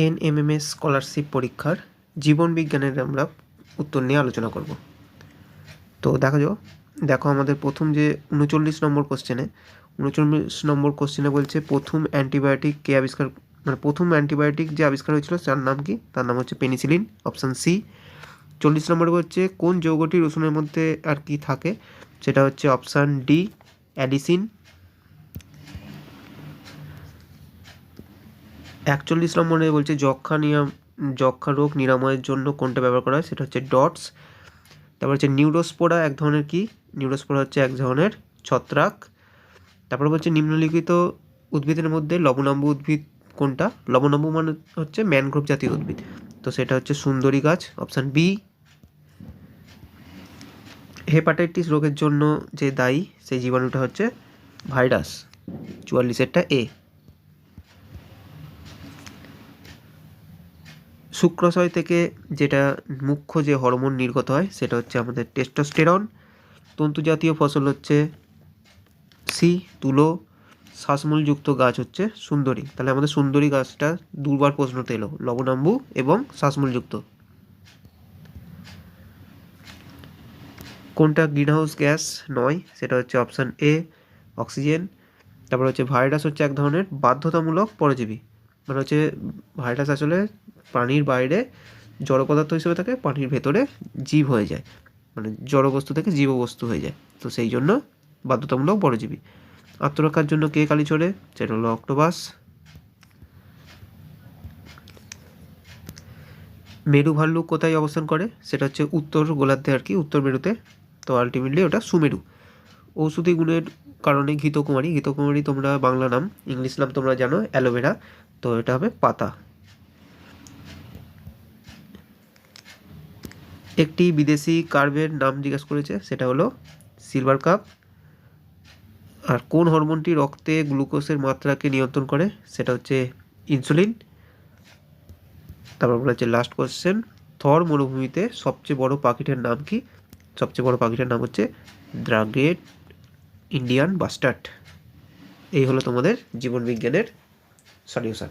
NMMS scholarship পরীক্ষার জীবন বিজ্ঞানের আমরা উত্তর নিয়ে আলোচনা করব। তো দেখো আমাদের প্রথম যে 39 নম্বর কোশ্চেনে বলছে প্রথম অ্যান্টিবায়োটিক কে আবিষ্কার, মানে প্রথম অ্যান্টিবায়োটিক যে আবিষ্কার হয়েছিল তার নাম কি? তার নাম হচ্ছে পেনিসিলিন, অপশান সি। 40 নম্বরে হচ্ছে কোন যৌগটি রসুনের মধ্যে আর কি থাকে, সেটা হচ্ছে অপশান ডি, অ্যাডিসিন। 41 নম্বরে বলছে যক্ষা রোগ নিরাময়ের জন্য কোনটা ব্যবহার করা হয়, সেটা হচ্ছে ডটস। তারপর হচ্ছে নিউরোস্পোরা এক ধরনের কি? নিউরোস্পোরা হচ্ছে এক ধরনের ছত্রাক। তারপর বলছে নিম্নলিখিত উদ্ভিদের মধ্যে লবণাম্বু উদ্ভিদ কোনটা? লবণাম্বু মানে হচ্ছে ম্যানগ্রোভ জাতীয় উদ্ভিদ, তো সেটা হচ্ছে সুন্দরী গাছ, অপশান বি। হেপাটাইটিস রোগের জন্য যে দায়ী সেই জীবাণুটা হচ্ছে ভাইরাস, 44-এরটা এ। শুক্রাশয় থেকে যেটা মুখ্য যে হরমোন নির্গত হয় সেটা হচ্ছে আমাদের টেস্টোস্টেরন। তন্তুজাতীয় ফসল হচ্ছে সি, তুলো। শ্বাসমূলযুক্ত গাছ হচ্ছে সুন্দরী। তাহলে আমাদের সুন্দরী গাছটা দুবার প্রশ্নতে এলো, লবণাম্বু এবং শ্বাসমূলযুক্ত। কোনটা গ্রিনহাউস গ্যাস নয়, সেটা হচ্ছে অপশান এ, অক্সিজেন। তারপর হচ্ছে ভাইরাস হচ্ছে এক ধরনের বাধ্যতামূলক পরজীবী, মানে হচ্ছে ভাইরাস আসলে পানির বাইরে জড় পদার্থ হিসেবে থাকে, পানির ভেতরে জীব হয়ে যায়, মানে জড় বস্তু থেকে জীব বস্তু হয়ে যায়, তো সেই জন্য বাধ্যতামূলক পরজীবী। আত্মরক্ষার জন্য কে কালি ছোড়ে, সেটা হলো অক্টোপাস। মেরু ভাল্লুক কোথায় অবস্থান করে, সেটা হচ্ছে উত্তর গোলার্ধে আর কি, উত্তর মেরুতে, তো আলটিমেটলি ওটা সুমেরু। ঔষধি গুণের কারণে ঘৃতকুমারী তোমরা বাংলা নাম, ইংলিশ নাম তোমরা জানো অ্যালোভেরা, তো এটা হবে পাতা। একটি বিদেশি কার্ভের নাম জিজ্ঞেস করেছে, সেটা হলো সিলভার কাপ। আর কোন হরমোনটি রক্তে গ্লুকোজের মাত্রাকে নিয়ন্ত্রণ করে, সেটা হচ্ছে ইনসুলিন। তারপর বলা হচ্ছে লাস্ট কোয়েশ্চেন, থর মরুভূমিতে সবচেয়ে বড় পাখিটার নাম কি? সবচেয়ে বড় পাখিটার নাম হচ্ছে দ্য গ্রেট ইন্ডিয়ান বাস্টার্ড। এই হলো তোমাদের জীবন বিজ্ঞানের সলিউশন।